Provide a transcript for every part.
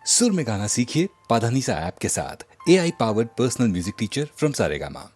सुर में गाना सीखिए पाधानीसा ऐप के साथ। AI powered personal music teacher from Saregama.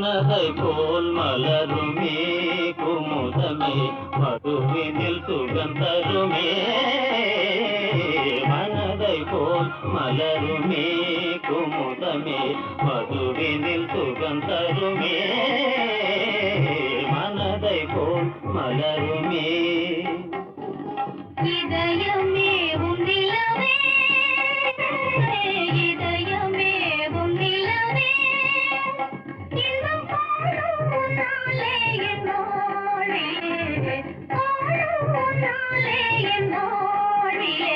மனதை போல் மலருமே குமுதமே மதுவினில் சுகந்தருமே மனதை போல் மலருமே குமுதமே மதுவினில் சுகந்தருமே மனதை போல் மலருமே இதயமே உன்னிலவே இதயமே உன்னிலவே இன்னும் காணும் நாளே என்னோடிலே காணும் நாளே என்னோடிலே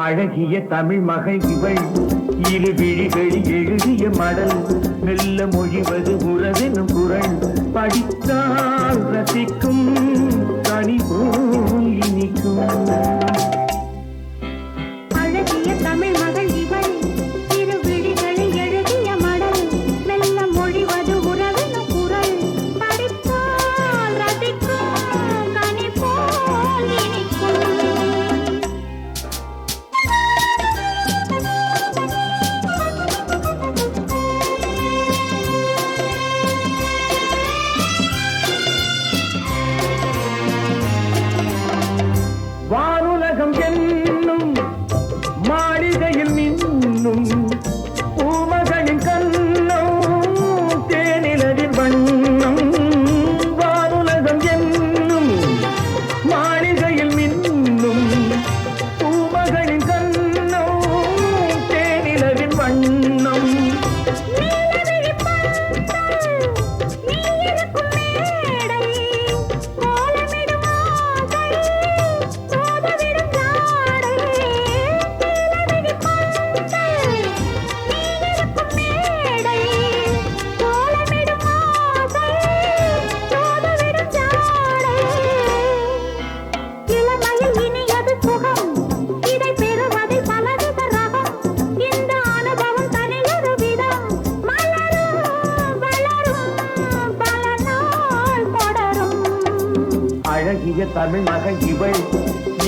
அழகிய தமிழ் மகள் இவள் இரு விழிகளில் எழுதிய மடல் மெல்ல மொழிவது உறவெனும் குரல் படித்தால் ரசிக்கும் கனி போல் இனிக்கும் அழகிய தமிழ் மகள் இவள் இரு விழிகளில் எழுதிய மடல் மெல்ல மொழிவது உறவெனும் குரல் படித்தால் ரசிக்கும் கனி போல் இனிக்கும் வானுலகம் என்னும் மாளிகையில் மின்னும் பூமகளின் கண்ணம் தேனிலரின் வண்ணம் வானுலகம் என்னும் மாளிகையில் மின்னும் பூமகளின் கண்ணம் தேனிலரின் வண்ணம் அழகிய தமிழ் மகள் இவள்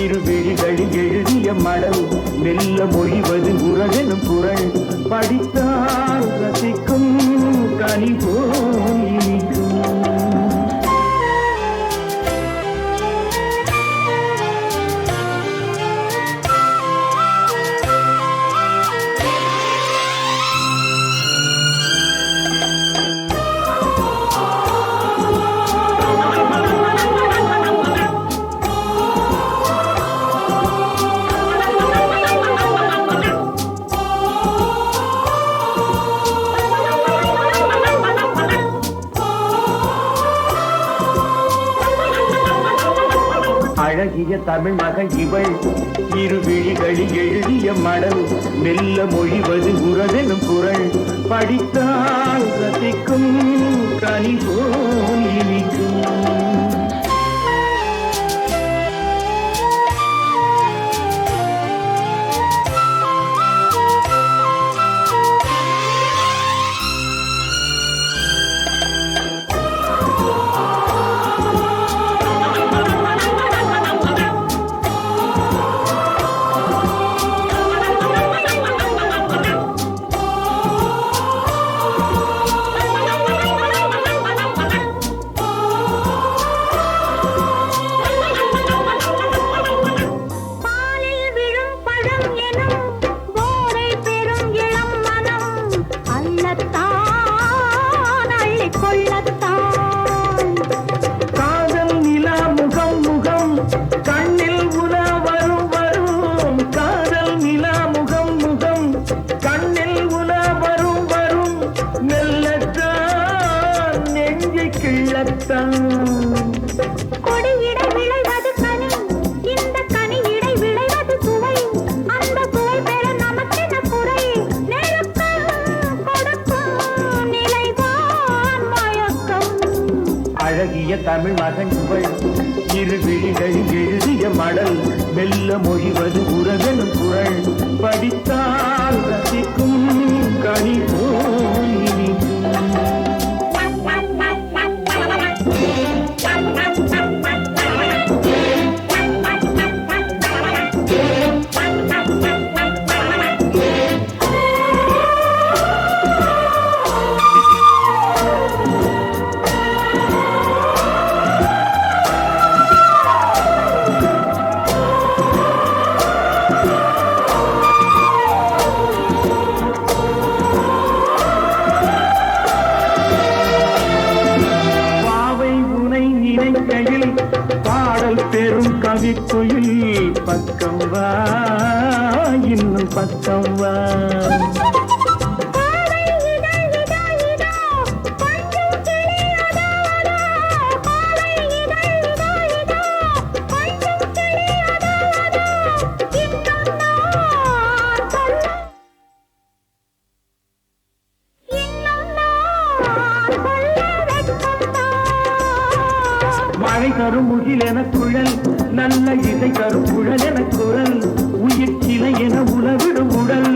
இரு விழிகளில் எழுதிய மடல் மெல்ல மொழிவது உறவெனும் குரல் படித்தால் ரசிக்கும் கனி போல் இனிக்கும் அழகிய தமிழ் மகள் இவள் இரு விழிகளில் எழுதிய மடல் மெல்ல மொழிவது உறவெனும் குரல் படித்தால் ரசிக்கும் கனி போல் இனிக்கும் தமிழ் மகன் இவள் இரு விழிகளில் எழுதிய மடல் மெல்ல மொழிவது உறவெனும் குரல் படித்தால் ரசிக்கும் கனி போல் இனிக்கும். பாடல் பெரும் கவிக்குயில் பக்கம் வா இன்னும் பக்கம் வா. மழை தரும் முகில் என குழல் நல்ல இசை தரும் குழல் என குரல் உயிர் சிலை என உலவிடும் உடல்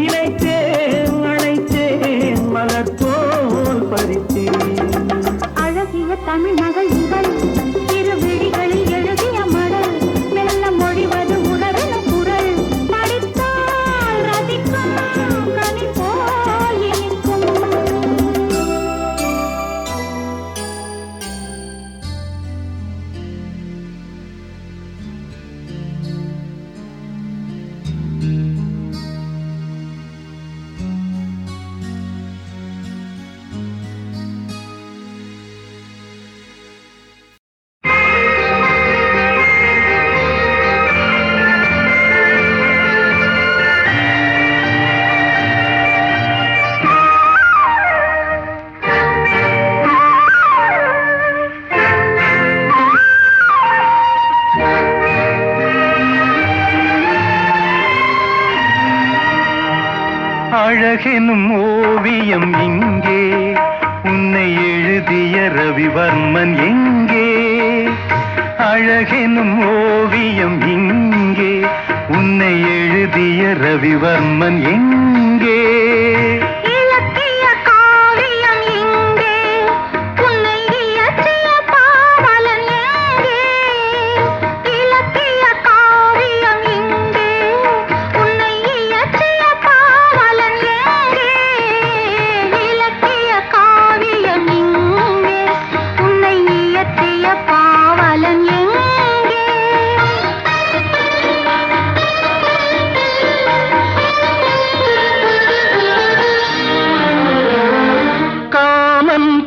இணைத்தேன் அழைத்தேன் மலர் போல் பறித்தேன். அழகிய தமிழ் மகள் இவள் இரு விழிகளில் எழுதிய மடல் மெல்ல மொழிவது உணர்வு குரல் படித்தால் ரசிக்கும் கனி போல் இனிக்கும். அழகெனும் ஓவியம் இங்கே உன்னை எழுதிய ரவிவர்மன் எங்கே. அழகெனும் ஓவியம் இங்கே உன்னை எழுதிய ரவிவர்மன் எங்கே.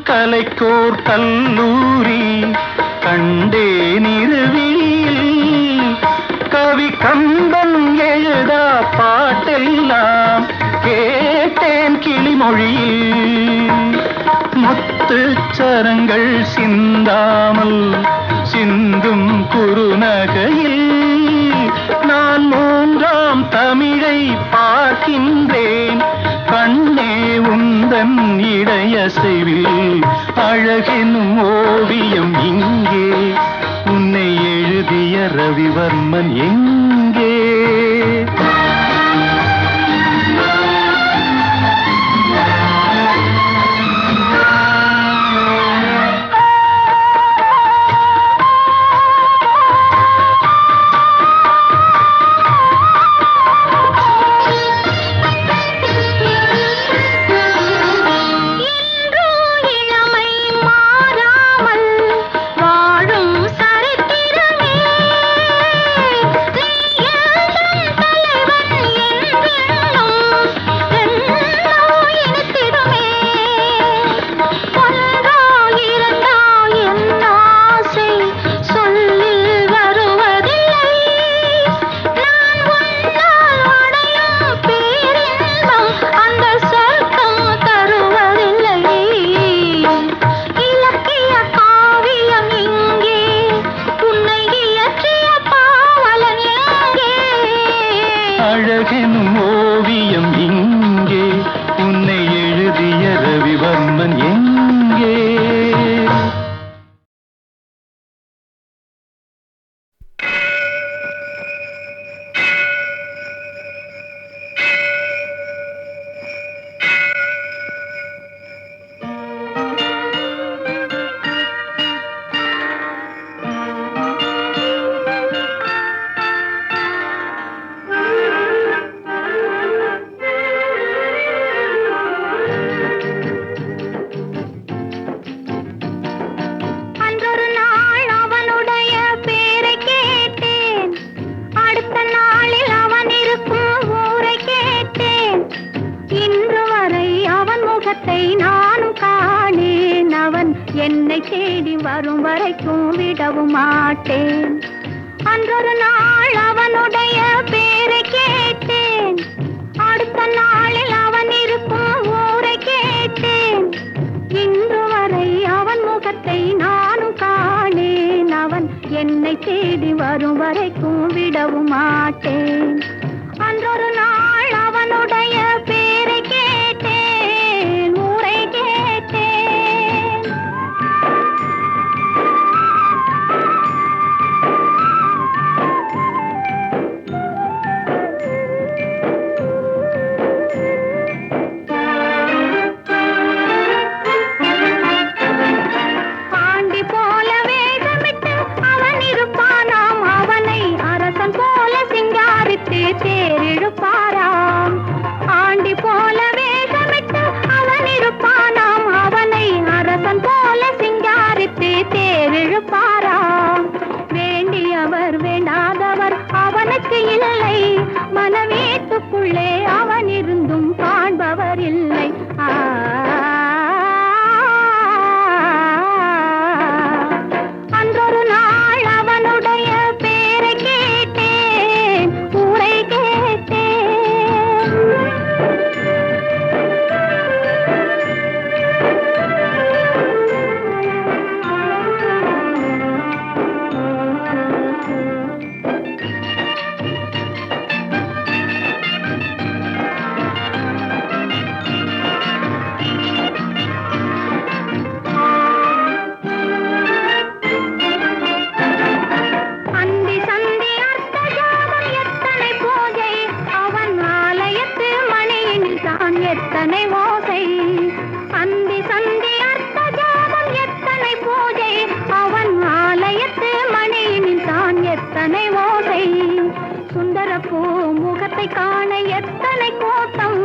கலைக்கோர் கல்லூரி கண்டேன் இரவில் கவி கம்பன் எழுதா பாட்டெல்லாம் கேட்டேன் கிளிமொழியில். முத்துச்சரங்கள் சிந்தாமல் சிந்தும் குறுநகையில் நான் மூன்றாம் தமிழை பார்க்கின்றேன் கண்ணே உந்தன் இடையசைவில். அழகெனும் ஓவியம் இங்கே உன்னை எழுதிய ரவிவர்மன் எங்கே. வாழும் சரித்திரமே என்னை தேடி வரும் வரைக்கும் விடவும் மாட்டேன். அன்றொரு நாள் அவனுடைய பேரை கேட்டேன், அடுத்த நாளில் அவன் இருக்கும் ஊரை கேட்டேன். இன்று வரை அவன் முகத்தை நானும் காணேன். அவன் என்னை தேடி வரும் வரைக்கும் விடவும் மாட்டேன். அன்றொரு நாள் அவனுடைய பேரை கேட்டேன், ஊரை கேட்டேன். ஆண்டி போல வேகமிட்டு அவன் இருப்பானாம், அவனை அரசன் போல சிங்காரித்து தேரிழுப்பாராம். ஆண்டி போல வேகமிட்டு அவன் இருப்பானாம், அவனை அரசன் போல சிங்காரித்து தேரிழுப்பாராம். வேண்டியவர் வேண்டாதவர் அவனுக்கு இல்லை, மனவீட்டுக்குள்ளே அவன் இருந்தும் காண்பவர் இல்லை. அன்றொரு நாள் அவனுடைய பேரை கேட்டேன், ஊரை கேட்டேன். அந்தி சந்தி அர்த்த ஜாமம் எத்தனை பூஜை, அவன் ஆலயத்து மணியினில் தான் எத்தனை ஓசை. அந்தி சந்தி அர்த்த ஜாமம் எத்தனை பூஜை, அவன் ஆலயத்து மணியினில் தான் எத்தனை ஓசை. சுந்தர பூ முகத்தை காண எத்தனை கூட்டம்,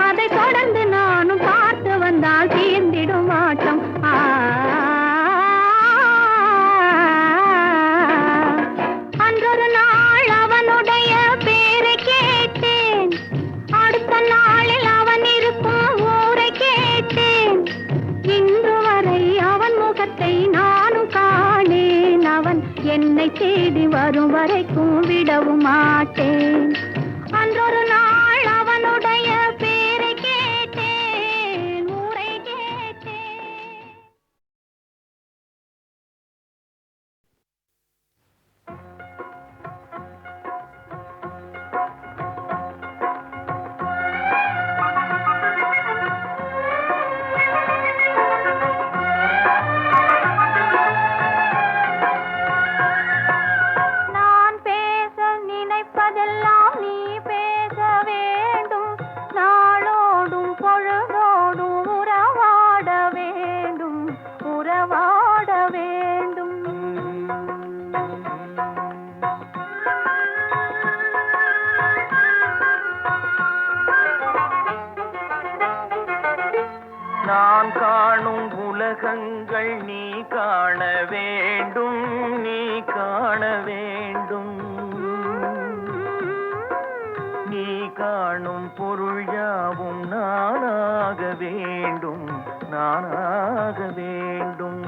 அதை தொடர்ந்து நானும் பார்த்து வந்தால் தீர்ந்திடும் ஆட்டம். அன்றொரு நாள் அவனுடைய பேரை கேட்டேன், அடுத்த நாளில் அவன் இருக்கும் ஊரை கேட்டேன். இன்று வரை அவன் முகத்தை நானும் காணேன். அவன் என்னை தேடி வரும் வரைக்கும் விடவும் மாட்டேன். அன்றொரு நாள் அவனுடைய பேரை கேட்டேன், ஊரை கேட்டேன். நான் பேச நினைப்பதெல்லாம் நீ பேச வேண்டும், நாளோடும் பொழுதோடும் உறவாட வேண்டும், உறவாட வேண்டும். நான் காணும் உலகங்கள் நீ காண வேண்டும், நீ காண வேண்டும். நீ காணும் பொருள் யாவும் நானாக வேண்டும், நானாக வேண்டும்.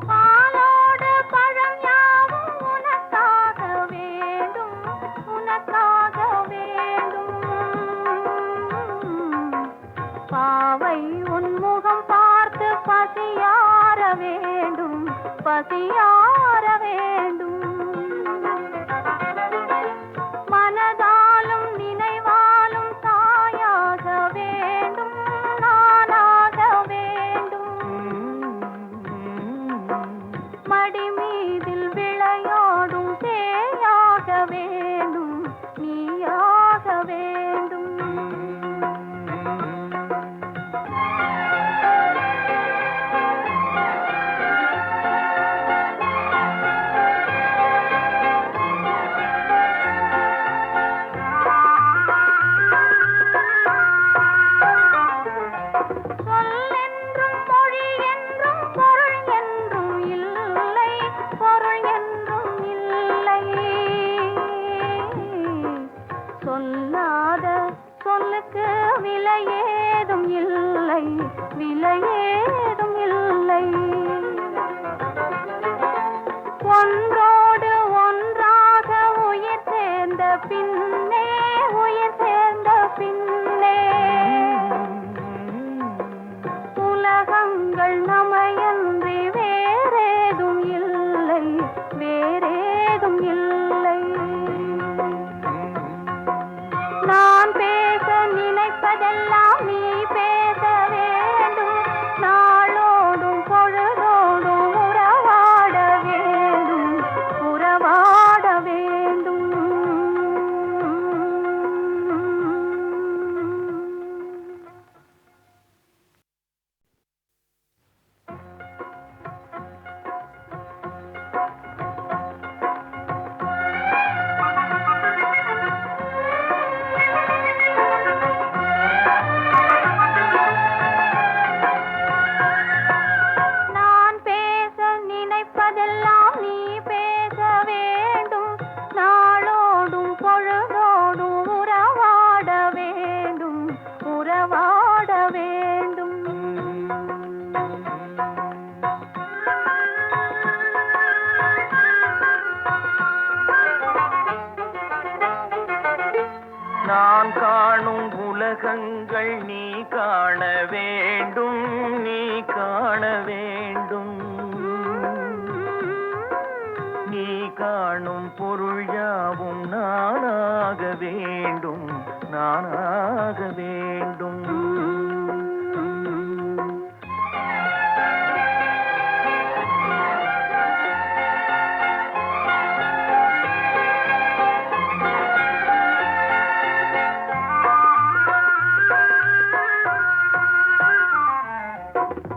பாலோடு பழம் யாவும் உனக்காக வேண்டும், உனக்காக வேண்டும். வேறேதும் இல்லை. நான் பேச நினைப்பதெல்லாம் நீ பேச வேண்டும். நாளோடும் பொழுதோடும் உறவாட வேண்டும், உறவாட வேண்டும். நான் பேச நினைப்பதெல்லாம் நீ பேச வேண்டும். நாளோடும் பொழுதோடும் உறவாட வேண்டும், உறவாட வேண்டும். நான் காணும் உலகங்கள் நீ காண வேண்டும், நீ காண வேண்டும். நீ காணும் பொருள் யாவும் நானாக வேண்டும், நானாக வேண்டும்.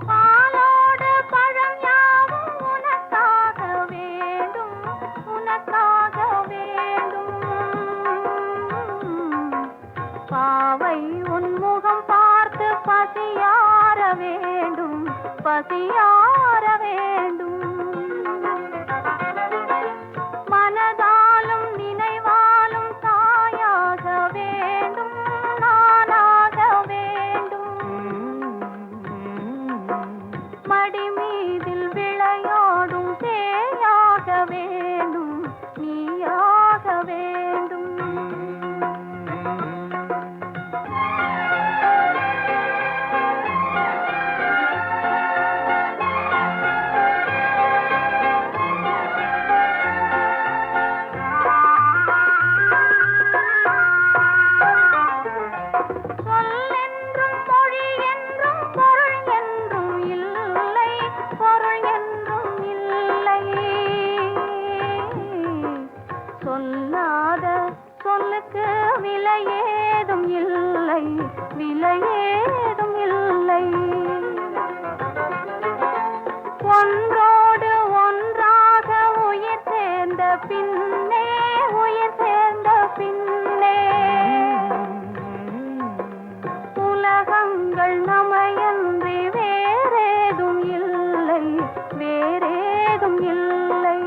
பாலோடு பழம் யாவும் உனக்காக வேண்டும், உனக்காக வேண்டும். பாவை உன் முகம் பார்த்து பசியார வேண்டும், பசியார வேண்டும். மனதாலும் நினைவாலும் தாயாக வேண்டும், நானாக வேண்டும். மடி மீதில் விளையாடும் தேயாக வேண்டும், நீயாக வேண்டும். சொல்லென்றும் மொழி என்றும் பொருள் என்றும் இல்லை, பொருள் என்றும் இல்லை. சொல்லாத சொல்லுக்கு விலையேதும் இல்லை, விலையேதும் இல்லை. ஒன்றோடு ஒன்றாக உயிர் சேர்ந்த பின்னே, உயிர் சேர்ந்த பின்னே உலகங்கள் நமையன்றி வேறேதும் இல்லை, வேறேதும் இல்லை.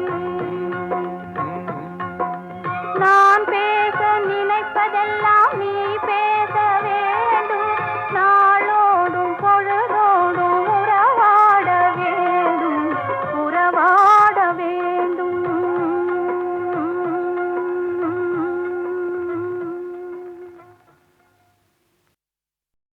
நான் பேச நினைப்பதெல்லாம்